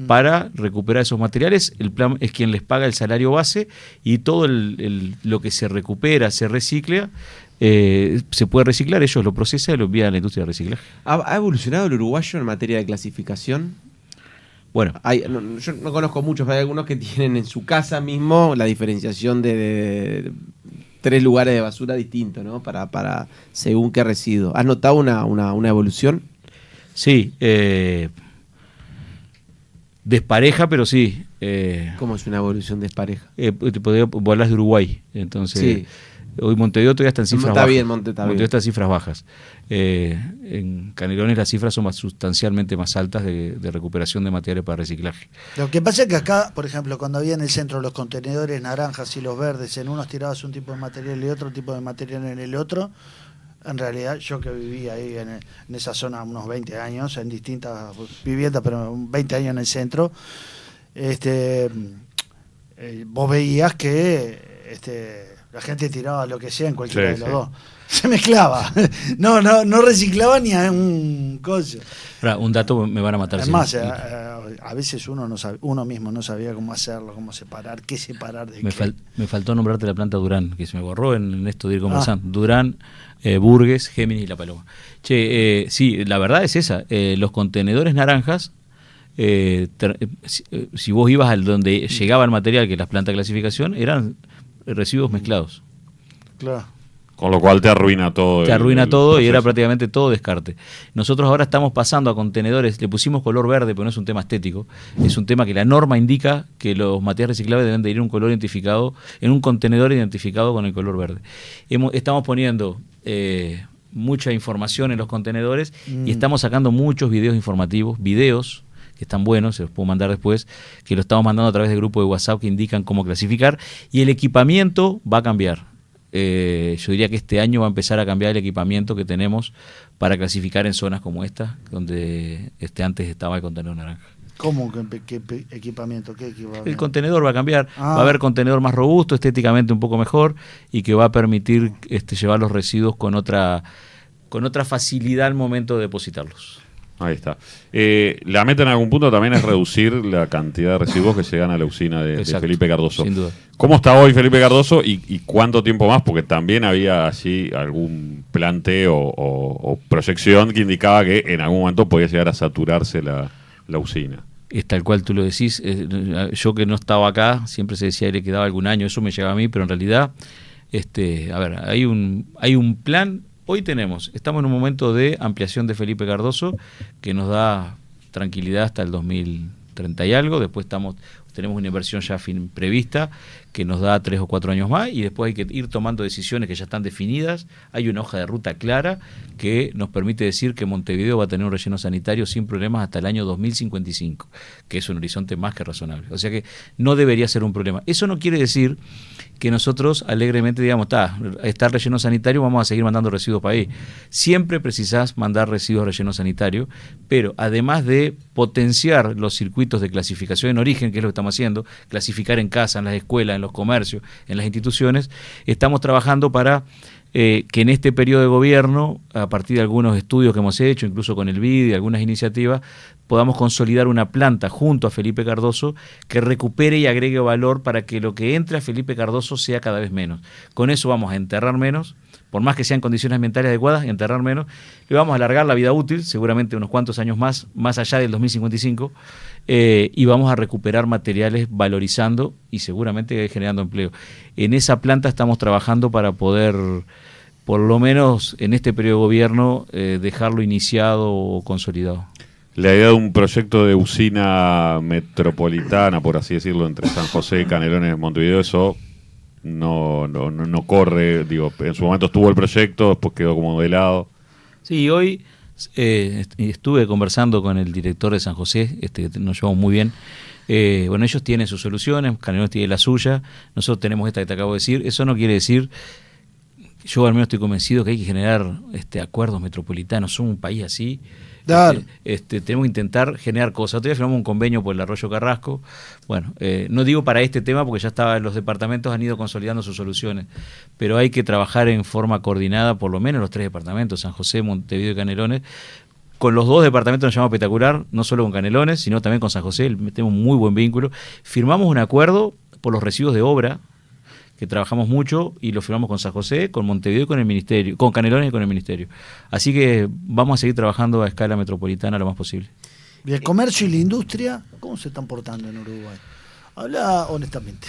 para recuperar esos materiales. El plan es quien les paga el salario base y todo lo que se recupera, se recicla, se puede reciclar, ellos lo procesan y lo envían a la industria de reciclaje. ¿Ha evolucionado el uruguayo en materia de clasificación? Bueno, yo no conozco muchos, pero hay algunos que tienen en su casa mismo la diferenciación de 3 lugares de basura distintos, ¿no? Para según qué residuo. ¿Has notado una evolución? Sí, despareja, pero sí. ¿Cómo es una evolución despareja? Hablas de Uruguay, entonces... Sí. Hoy Montevideo todavía está en cifras bajas. Bien, Montevideo está en cifras bajas. En Canelones las cifras son sustancialmente más altas de recuperación de materiales para reciclaje. Lo que pasa es que acá, por ejemplo, cuando había en el centro los contenedores naranjas y los verdes, en unos tirabas un tipo de material y otro tipo de material en el otro, en realidad yo que viví ahí en esa zona unos 20 años, en distintas viviendas, pero 20 años en el centro, vos veías que... la gente tiraba lo que sea en cualquiera de los dos. Se mezclaba. No reciclaba ni a un coche. Ahora, un dato me van a matar. Además, a veces uno mismo no sabía cómo hacerlo, cómo separar, qué separar de qué. Me faltó nombrarte la planta Durán, que se me borró en esto de ir conversando. Durán, Burgues, Géminis y La Paloma. Sí, la verdad es esa. Los contenedores naranjas, si vos ibas al donde llegaba el material, que es las plantas de clasificación, eran residuos mezclados. Claro. Con lo cual te arruina todo. Te arruina todo y era prácticamente todo descarte. Nosotros ahora estamos pasando a contenedores, le pusimos color verde, pero no es un tema estético, es un tema que la norma indica que los materiales reciclables deben de ir en un color identificado, en un contenedor identificado con el color verde. Estamos poniendo mucha información en los contenedores y estamos sacando muchos videos informativos, que están buenos, se los puedo mandar después, que lo estamos mandando a través de grupos de WhatsApp que indican cómo clasificar, y el equipamiento va a cambiar. Yo diría que este año va a empezar a cambiar el equipamiento que tenemos para clasificar en zonas como esta, donde antes estaba el contenedor naranja. ¿Cómo? ¿Qué equipamiento? ¿Qué equipamiento? El contenedor va a cambiar, va a haber contenedor más robusto, estéticamente un poco mejor, y que va a permitir llevar los residuos con otra facilidad al momento de depositarlos. Ahí está. La meta en algún punto también es reducir la cantidad de residuos que llegan a la usina de Felipe Cardoso. Sin duda. ¿Cómo está hoy Felipe Cardoso y cuánto tiempo más? Porque también había allí algún planteo o proyección que indicaba que en algún momento podía llegar a saturarse la usina. Es tal cual tú lo decís. Yo que no estaba acá, siempre se decía que le quedaba algún año, eso me llegaba a mí, pero en realidad, hay un plan. Hoy estamos en un momento de ampliación de Felipe Cardoso que nos da tranquilidad hasta el 2030 y algo, después tenemos una inversión ya prevista que nos da 3 o 4 años más y después hay que ir tomando decisiones que ya están definidas. Hay una hoja de ruta clara que nos permite decir que Montevideo va a tener un relleno sanitario sin problemas hasta el año 2055, que es un horizonte más que razonable. O sea que no debería ser un problema. Eso no quiere decir que nosotros alegremente digamos, está el relleno sanitario, vamos a seguir mandando residuos para ahí. Siempre precisás mandar residuos a relleno sanitario, pero además de potenciar los circuitos de clasificación en origen, que es lo que estamos haciendo, clasificar en casa, en las escuelas, en los comercios, en las instituciones, estamos trabajando para que en este periodo de gobierno, a partir de algunos estudios que hemos hecho, incluso con el BID y algunas iniciativas, podamos consolidar una planta junto a Felipe Cardoso que recupere y agregue valor para que lo que entre a Felipe Cardoso sea cada vez menos. Con eso vamos a enterrar menos, por más que sean condiciones ambientales adecuadas, enterrar menos, le vamos a alargar la vida útil, seguramente unos cuantos años más allá del 2055, y vamos a recuperar materiales valorizando y seguramente generando empleo. En esa planta estamos trabajando para poder, por lo menos en este periodo de gobierno, dejarlo iniciado o consolidado. La idea de un proyecto de usina metropolitana, por así decirlo, entre San José, Canelones, Montevideo, eso no corre. Digo, en su momento estuvo el proyecto, después quedó como de lado. Sí, hoy estuve conversando con el director de San José, nos llevamos muy bien. Bueno, ellos tienen sus soluciones, Canelones tiene la suya, nosotros tenemos esta que te acabo de decir. Eso no quiere decir yo al menos estoy convencido que hay que generar acuerdos metropolitanos. Somos un país así. Claro. Tenemos que intentar generar cosas. Otro día firmamos un convenio por el Arroyo Carrasco. Bueno, no digo para este tema porque ya los departamentos han ido consolidando sus soluciones, pero hay que trabajar en forma coordinada, por lo menos los 3 departamentos, San José, Montevideo y Canelones. Con los 2 departamentos nos llamamos espectacular, no solo con Canelones, sino también con San José, tenemos un muy buen vínculo. Firmamos un acuerdo por los residuos de obra, que trabajamos mucho, y lo firmamos con San José, con Montevideo y con el Ministerio, con Canelones y con el Ministerio. Así que vamos a seguir trabajando a escala metropolitana lo más posible. ¿Y el comercio y la industria cómo se están portando en Uruguay? Habla honestamente.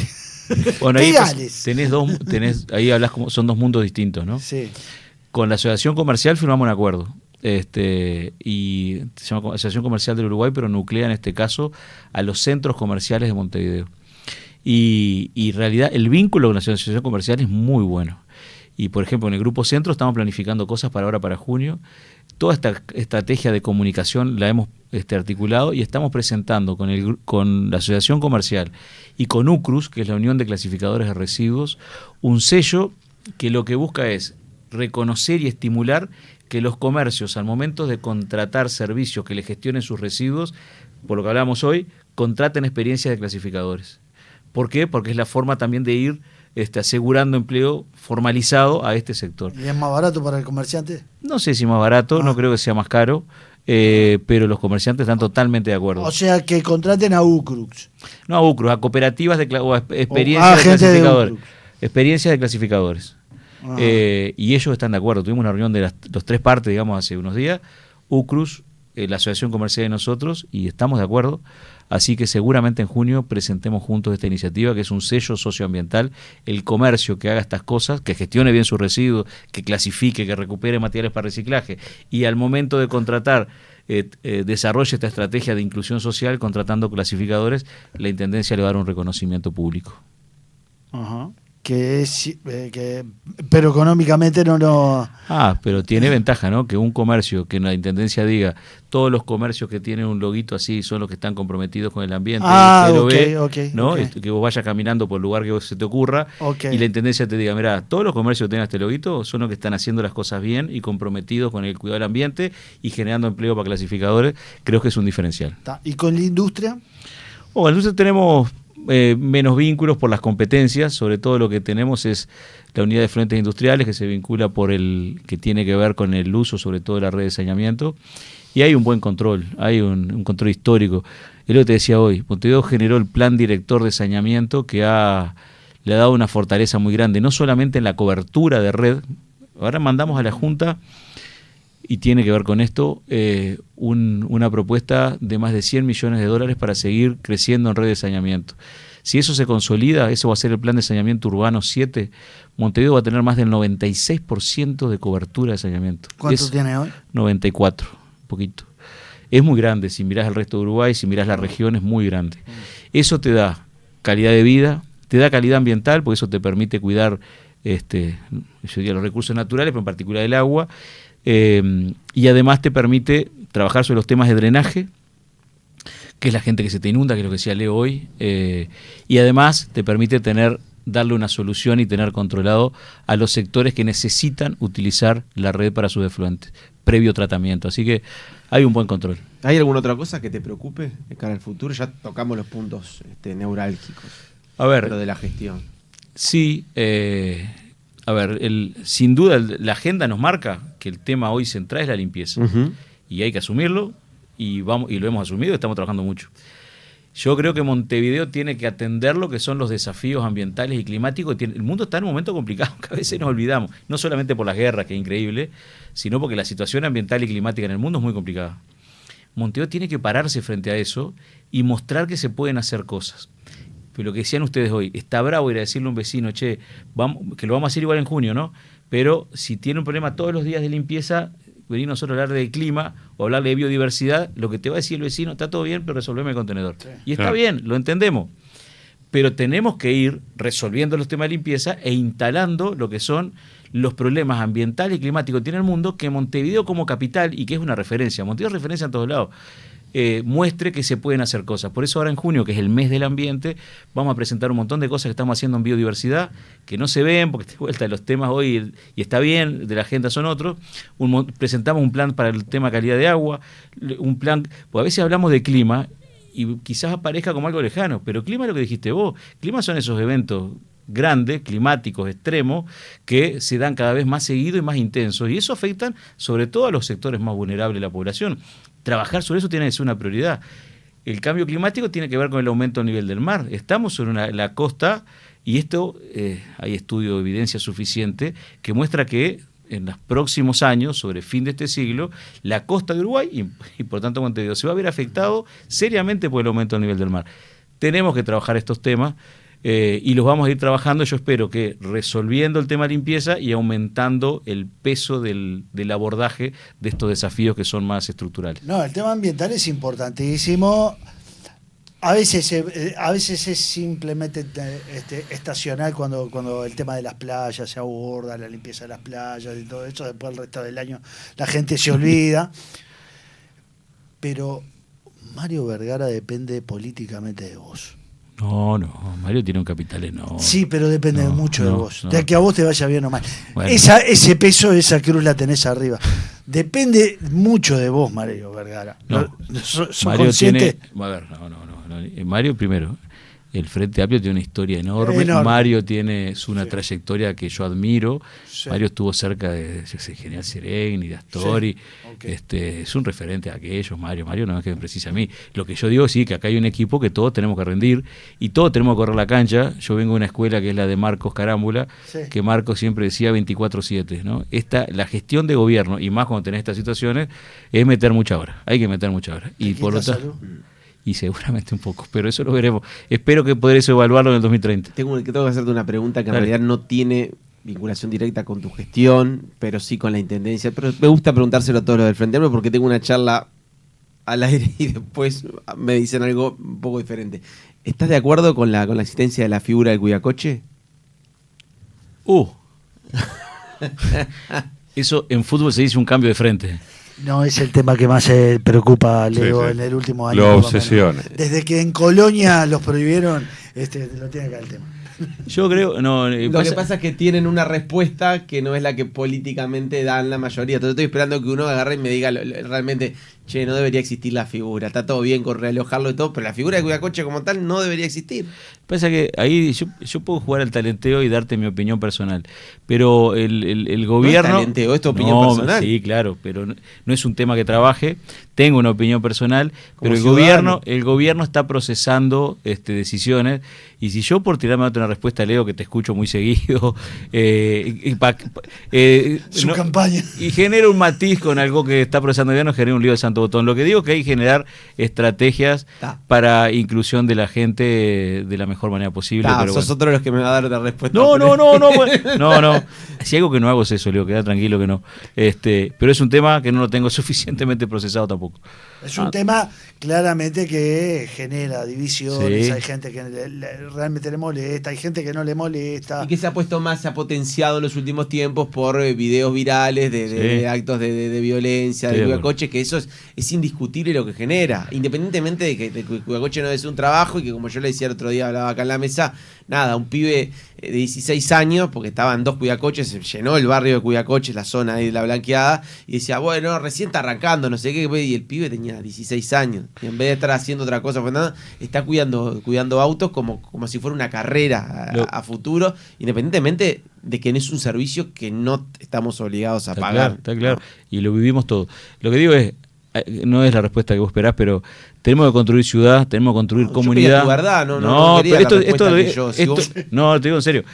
Bueno, ¿Qué ahí gales? ahí hablas como son 2 mundos distintos, ¿no? Sí. Con la Asociación Comercial firmamos un acuerdo. Y se llama Asociación Comercial del Uruguay, pero nuclea en este caso a los centros comerciales de Montevideo. Y en realidad el vínculo con la Asociación Comercial es muy bueno. Y por ejemplo, en el Grupo Centro estamos planificando cosas para junio. Toda esta estrategia de comunicación la hemos articulado y estamos presentando con la Asociación Comercial y con UCRUS, que es la Unión de Clasificadores de Residuos, un sello que lo que busca es reconocer y estimular que los comercios, al momento de contratar servicios que le gestionen sus residuos, por lo que hablamos hoy, contraten experiencias de clasificadores. ¿Por qué? Porque es la forma también de ir asegurando empleo formalizado a este sector. ¿Y es más barato para el comerciante? No sé si más barato, no creo que sea más caro, pero los comerciantes están totalmente de acuerdo. O sea, que contraten a UCRUX. No a UCRUX, a cooperativas o a experiencias de clasificadores. Experiencias de clasificadores. Y ellos están de acuerdo. Tuvimos una reunión de los 3 partes, digamos, hace unos días. UCRUS, la Asociación Comercial y nosotros, y estamos de acuerdo. Así que seguramente en junio presentemos juntos esta iniciativa, que es un sello socioambiental. El comercio que haga estas cosas, que gestione bien sus residuos, que clasifique, que recupere materiales para reciclaje, y al momento de contratar, desarrolle esta estrategia de inclusión social contratando clasificadores, la Intendencia le va a dar un reconocimiento público. Ajá. Pero económicamente no. Pero tiene ventaja, ¿no? Que un comercio, que la Intendencia diga, todos los comercios que tienen un loguito así son los que están comprometidos con el ambiente, ¿no? Que vos vayas caminando por el lugar que se te ocurra, y la Intendencia te diga, mirá, todos los comercios que tengan este loguito son los que están haciendo las cosas bien y comprometidos con el cuidado del ambiente y generando empleo para clasificadores. Creo que es un diferencial. ¿Y con la industria? En la industria tenemos menos vínculos por las competencias. Sobre todo lo que tenemos es la unidad de fluentes industriales, que se vincula que tiene que ver con el uso sobre todo de la red de saneamiento, y hay un buen control, hay un control histórico. Es lo que te decía hoy, Montevideo generó el plan director de saneamiento que le ha dado una fortaleza muy grande, no solamente en la cobertura de red. Ahora mandamos a la Junta, y tiene que ver con esto, una propuesta de más de $100 millones para seguir creciendo en red de saneamiento. Si eso se consolida, eso va a ser el plan de saneamiento urbano 7, Montevideo va a tener más del 96% de cobertura de saneamiento. ¿Cuánto tiene hoy? 94, un poquito. Es muy grande, si mirás el resto de Uruguay, si mirás la región, es muy grande. Eso te da calidad de vida, te da calidad ambiental, porque eso te permite cuidar los recursos naturales, pero en particular el agua, y además te permite trabajar sobre los temas de drenaje, que es la gente que se te inunda, que es lo que decía Leo hoy, y además te permite darle una solución y tener controlado a los sectores que necesitan utilizar la red para sus efluentes, previo tratamiento. Así que hay un buen control. ¿Hay alguna otra cosa que te preocupe de cara al futuro? Ya tocamos los puntos neurálgicos. A ver, lo de la gestión. Sí, sin duda la agenda nos marca que el tema hoy central es la limpieza. Uh-huh. Y hay que asumirlo, y lo hemos asumido, estamos trabajando mucho. Yo creo que Montevideo tiene que atender lo que son los desafíos ambientales y climáticos. El mundo está en un momento complicado, que a veces nos olvidamos, no solamente por las guerras, que es increíble, sino porque la situación ambiental y climática en el mundo es muy complicada. Montevideo tiene que pararse frente a eso y mostrar que se pueden hacer cosas. Pero lo que decían ustedes hoy, está bravo ir a decirle a un vecino, que lo vamos a hacer igual en junio, ¿no? Pero si tiene un problema todos los días de limpieza, venir nosotros a hablar de clima o hablar de biodiversidad, lo que te va a decir el vecino, está todo bien, pero resolveme el contenedor. Sí. Y está bien, lo entendemos. Pero tenemos que ir resolviendo los temas de limpieza e instalando lo que son los problemas ambientales y climáticos que tiene el mundo, que Montevideo como capital, y que es una referencia, Montevideo es referencia en todos lados. muestre que se pueden hacer cosas. Por eso ahora en junio, que es el mes del ambiente, vamos a presentar un montón de cosas que estamos haciendo en biodiversidad, que no se ven, porque de vuelta los temas hoy, y está bien, de la agenda son otros. Presentamos un plan para el tema calidad de agua, un plan, pues a veces hablamos de clima, y quizás aparezca como algo lejano, pero clima es lo que dijiste vos. Clima son esos eventos grandes, climáticos, extremos, que se dan cada vez más seguidos y más intensos, y eso afectan sobre todo a los sectores más vulnerables de la población. Trabajar sobre eso tiene que ser una prioridad. El cambio climático tiene que ver con el aumento del nivel del mar. Estamos sobre la costa, y esto hay estudio de evidencia suficiente que muestra que en los próximos años, sobre fin de este siglo, la costa de Uruguay y por tanto Montevideo se va a ver afectado seriamente por el aumento del nivel del mar. Tenemos que trabajar estos temas y los vamos a ir trabajando. Yo espero que resolviendo el tema limpieza y aumentando el peso del abordaje de estos desafíos que son más estructurales. No, el tema ambiental es importantísimo. A veces es simplemente estacional cuando el tema de las playas se aborda, la limpieza de las playas y todo eso. Después el resto del año la gente se olvida. Pero Mario Vergara depende políticamente de vos. No, Mario tiene un capital enorme. Sí, pero depende mucho de vos. No. De que a vos te vaya bien o mal. Bueno. Ese peso, esa cruz la tenés arriba. Depende mucho de vos, Mario Vergara. ¿Sos Mario consciente? tiene... A ver, no. Mario, primero, el Frente Amplio tiene una historia enorme. Mario tiene una trayectoria que yo admiro. Sí. Mario estuvo cerca de General Serén y de Astori. Sí. Okay. Es un referente a aquellos, Mario no es que me precise a mí. Lo que yo digo, sí, que acá hay un equipo que todos tenemos que rendir y todos tenemos que correr la cancha. Yo vengo de una escuela que es la de Marcos Carámbula, que Marcos siempre decía 24/7, ¿no? La gestión de gobierno, y más cuando tenés estas situaciones, es meter mucha hora. Hay que meter mucha hora. Y por lo tanto... Y seguramente un poco, pero eso lo veremos. Espero que poder eso evaluarlo en el 2030. Tengo que hacerte una pregunta que en realidad no tiene vinculación directa con tu gestión, pero sí con la intendencia. Pero me gusta preguntárselo a todos los del Frente Amplio porque tengo una charla al aire y después me dicen algo un poco diferente. ¿Estás de acuerdo con la existencia de la figura del cuidacoche? Eso en fútbol se dice un cambio de frente. No es el tema que más preocupa a Leo en el último año. Lo obsesiona. Desde que en Colonia los prohibieron, lo tiene acá el tema. Yo creo, lo que pasa es que tienen una respuesta que no es la que políticamente dan la mayoría. Entonces estoy esperando que uno agarre y me diga realmente, che, no debería existir la figura. Está todo bien con realojarlo y todo, pero la figura de cuidacoche como tal no debería existir. Pasa que ahí yo puedo jugar al talenteo y darte mi opinión personal, pero el gobierno... No es talenteo, es tu opinión personal. Sí, claro, pero no es un tema que trabaje. Tengo una opinión personal, pero el gobierno está procesando decisiones, y si yo por tirarme a otra respuesta, Leo, que te escucho muy seguido, campaña. Y genera un matiz con algo que está procesando el gobierno, genera un lío de santo botón. Lo que digo es que hay que generar estrategias para inclusión de la gente de la mejor manera posible. Pero sos otro de los que me va a dar la respuesta. No. Si algo que no hago es eso, Leo, queda tranquilo que no. Pero es un tema que no lo tengo suficientemente procesado tampoco. Es un tema claramente que genera divisiones, hay gente que realmente le molesta, hay gente que no le molesta. Y que se ha potenciado en los últimos tiempos por videos virales de actos de violencia, de cuidacoche, que eso es indiscutible lo que genera, independientemente de que cuidacoche no es un trabajo y que, como yo le decía el otro día, hablaba acá en la mesa, nada, un pibe de 16 años, porque estaban 2 cuidacoches, se llenó el barrio de cuidacoches, la zona ahí de la Blanqueada, y decía, bueno, recién está arrancando, no sé qué, y el pibe tenía 16 años, y en vez de estar haciendo otra cosa, está cuidando autos como si fuera una carrera a futuro, independientemente de que no es un servicio que no estamos obligados a pagar. Está claro, y lo vivimos todo. Lo que digo es, no es la respuesta que vos esperás, pero tenemos que construir ciudad, tenemos que construir comunidad. Tu verdad, no, te digo en serio.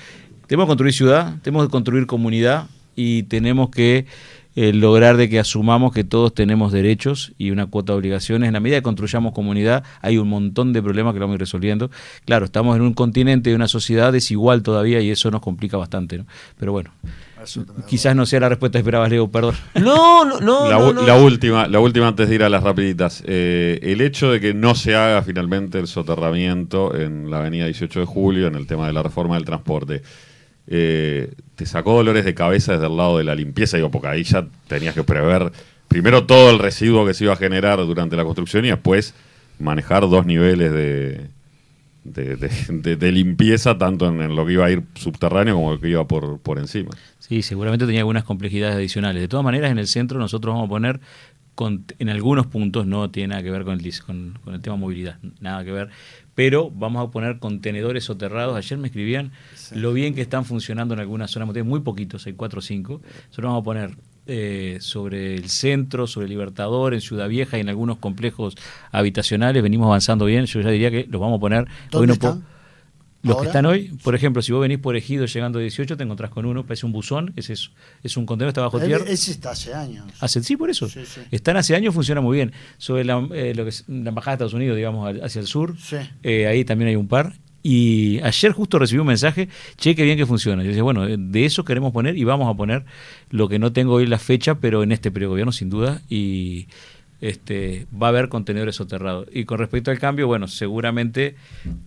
Tenemos que construir ciudad, tenemos que construir comunidad y tenemos que lograr de que asumamos que todos tenemos derechos y una cuota de obligaciones. En la medida que construyamos comunidad, hay un montón de problemas que lo vamos a ir resolviendo. Claro, estamos en un continente y una sociedad desigual todavía y eso nos complica bastante, ¿no? Pero bueno, quizás no sea la respuesta que esperabas, Leo, perdón. La última antes de ir a las rapiditas. El hecho de que no se haga finalmente el soterramiento en la avenida 18 de Julio, en el tema de la reforma del transporte, ¿te sacó dolores de cabeza desde el lado de la limpieza? Digo, porque ahí ya tenías que prever primero todo el residuo que se iba a generar durante la construcción y después manejar 2 niveles de limpieza, tanto en lo que iba a ir subterráneo como lo que iba por encima. Sí, seguramente tenía algunas complejidades adicionales. De todas maneras, en el centro nosotros vamos a poner, en algunos puntos, no tiene nada que ver con el tema movilidad, nada que ver, pero vamos a poner contenedores soterrados. Ayer me escribían lo bien que están funcionando en algunas zonas, muy poquitos, hay 4 o 5. Nosotros vamos a poner sobre el centro, sobre Libertador, en Ciudad Vieja y en algunos complejos habitacionales. Venimos avanzando bien. Yo ya diría que los vamos a poner. ¿Dónde están? Los ¿Ahora? que están hoy, por ejemplo, si vos venís por Ejido llegando a 18, te encontrás con uno, parece un buzón, es un contenedor, está bajo tierra. Ese está hace años. Sí, por eso. Sí, sí. Están hace años, funciona muy bien. Sobre lo que es la Embajada de Estados Unidos, digamos, hacia el sur, Sí. Ahí también hay un par. Y ayer justo recibí un mensaje, che, qué bien que funciona. Yo decía, bueno, de eso queremos poner y vamos a poner lo que no tengo hoy la fecha, pero en este periodo de gobierno, sin duda, y va a haber contenedores soterrados. Y con respecto al cambio, bueno, seguramente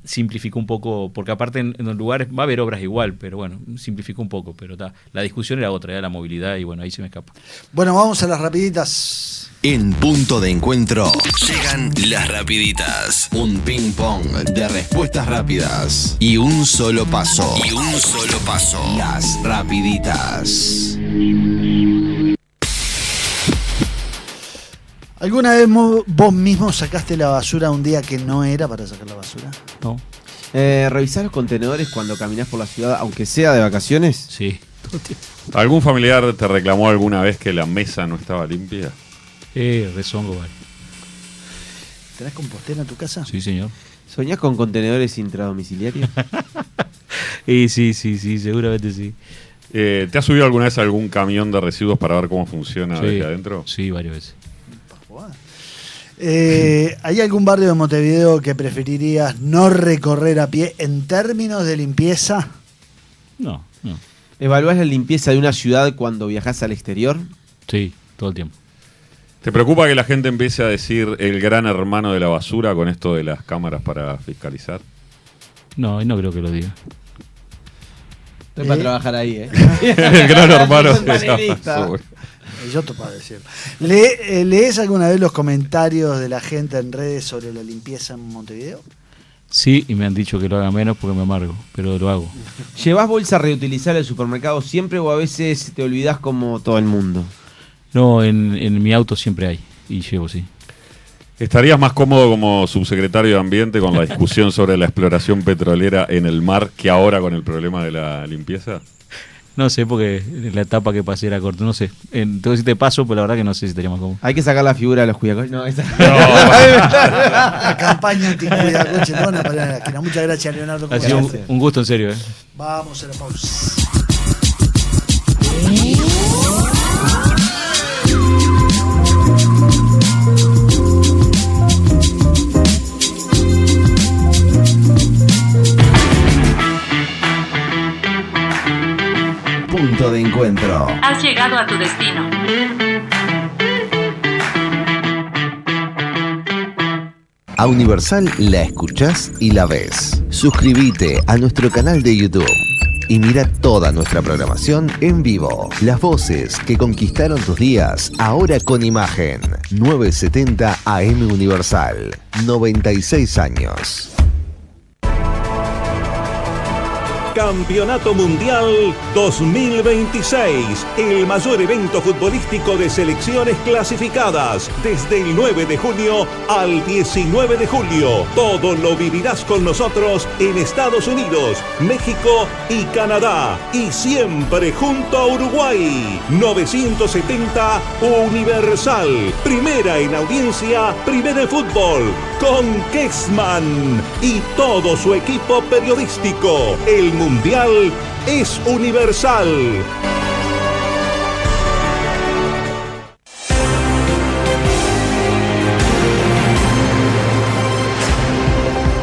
simplificó un poco, porque aparte en los lugares va a haber obras igual, pero bueno, simplificó un poco, pero la discusión era otra, era la movilidad, y bueno, ahí se me escapa. Bueno, vamos a las rapiditas. En Punto de Encuentro llegan las rapiditas. Un ping pong de respuestas rápidas. Y un solo paso. Las rapiditas. ¿Alguna vez vos mismo sacaste la basura un día que no era para sacar la basura? ¿No? ¿Revisar los contenedores cuando caminás por la ciudad, aunque sea de vacaciones? Sí, todo el tiempo. ¿Algún familiar te reclamó alguna vez que la mesa no estaba limpia? Rezongo, vale. ¿Tenés compostera en tu casa? Sí, señor. ¿Soñás con contenedores intradomiciliarios? Sí, seguramente sí. ¿Te has subido alguna vez a algún camión de residuos para ver cómo funciona desde adentro? Sí, varias veces. ¿Hay algún barrio de Montevideo que preferirías no recorrer a pie en términos de limpieza? No. ¿Evaluás la limpieza de una ciudad cuando viajás al exterior? Sí, todo el tiempo. ¿Te preocupa que la gente empiece a decir el gran hermano de la basura con esto de las cámaras para fiscalizar? No, y no creo que lo diga. Estoy para trabajar ahí, El gran hermano de la Panelista. basura. Yo te puedo decir. ¿Lees alguna vez los comentarios de la gente en redes sobre la limpieza en Montevideo? Sí, y me han dicho que lo haga menos porque me amargo, pero lo hago. ¿Llevás bolsa reutilizable al supermercado siempre o a veces te olvidás como todo el mundo? No, en mi auto siempre hay, y llevo, sí. ¿Estarías más cómodo como subsecretario de Ambiente con la discusión sobre la exploración petrolera en el mar que ahora con el problema de la limpieza? No sé, porque la etapa que pasé era corta, no sé. Tengo que decirte paso, pero la verdad que no sé si estaría más cómodo. Hay que sacar la figura de los cuidacoches. No, esa. La campaña anticuidacoche no van a parar en la esquina. Muchas gracias, Leonardo. Ha sido un gusto, en serio. Vamos a la pausa. Punto de Encuentro. Has llegado a tu destino. A Universal la escuchás y la ves. Suscríbete a nuestro canal de YouTube y mira toda nuestra programación en vivo. Las voces que conquistaron tus días, ahora con imagen. 970 AM Universal. 96 años. Campeonato Mundial 2026, el mayor evento futbolístico de selecciones clasificadas, desde el 9 de junio al 19 de julio. Todo lo vivirás con nosotros en Estados Unidos, México y Canadá, y siempre junto a Uruguay. 970 Universal, primera en audiencia, primera en fútbol, con Kessman y todo su equipo periodístico. El Mundial es universal.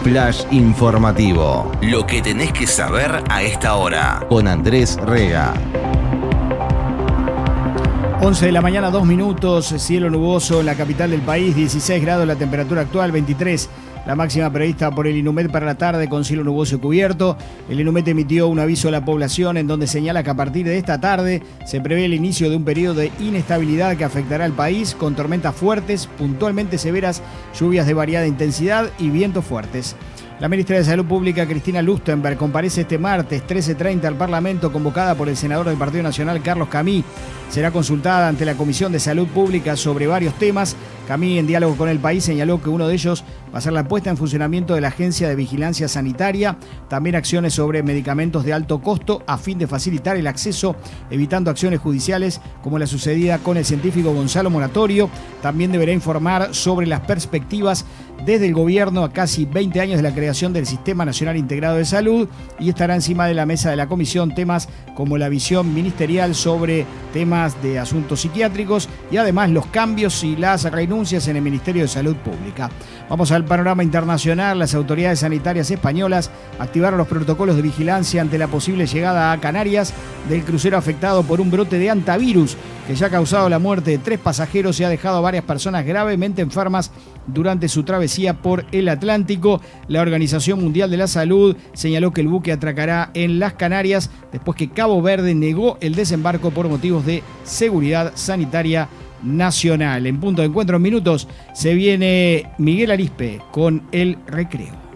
Flash informativo. Lo que tenés que saber a esta hora. Con Andrés Rega. 11 de la mañana, 2 minutos, cielo nuboso en la capital del país, 16 grados la temperatura actual, 23 La máxima prevista por el INUMED para la tarde con cielo nuboso y cubierto. El INUMED emitió un aviso a la población en donde señala que a partir de esta tarde se prevé el inicio de un periodo de inestabilidad que afectará al país con tormentas fuertes, puntualmente severas, lluvias de variada intensidad y vientos fuertes. La ministra de Salud Pública, Cristina Lustenberg, comparece este martes 13:30 al Parlamento, convocada por el senador del Partido Nacional, Carlos Camí. Será consultada ante la Comisión de Salud Pública sobre varios temas. Camí, en diálogo con El País, señaló que uno de ellos va a ser la puesta en funcionamiento de la Agencia de Vigilancia Sanitaria, también acciones sobre medicamentos de alto costo a fin de facilitar el acceso, evitando acciones judiciales como la sucedida con el científico Gonzalo Moratorio. También deberá informar sobre las perspectivas desde el gobierno a casi 20 años de la creación del Sistema Nacional Integrado de Salud, y estará encima de la mesa de la comisión temas como la visión ministerial sobre temas de asuntos psiquiátricos y además los cambios y las renuncias en el Ministerio de Salud Pública. Vamos al panorama internacional. Las autoridades sanitarias españolas activaron los protocolos de vigilancia ante la posible llegada a Canarias del crucero afectado por un brote de hantavirus que ya ha causado la muerte de 3 pasajeros y ha dejado a varias personas gravemente enfermas durante su travesía por el Atlántico. La Organización Mundial de la Salud señaló que el buque atracará en las Canarias después que Cabo Verde negó el desembarco por motivos de seguridad sanitaria nacional. En punto de encuentro en minutos se viene Miguel Arispe con El Recreo.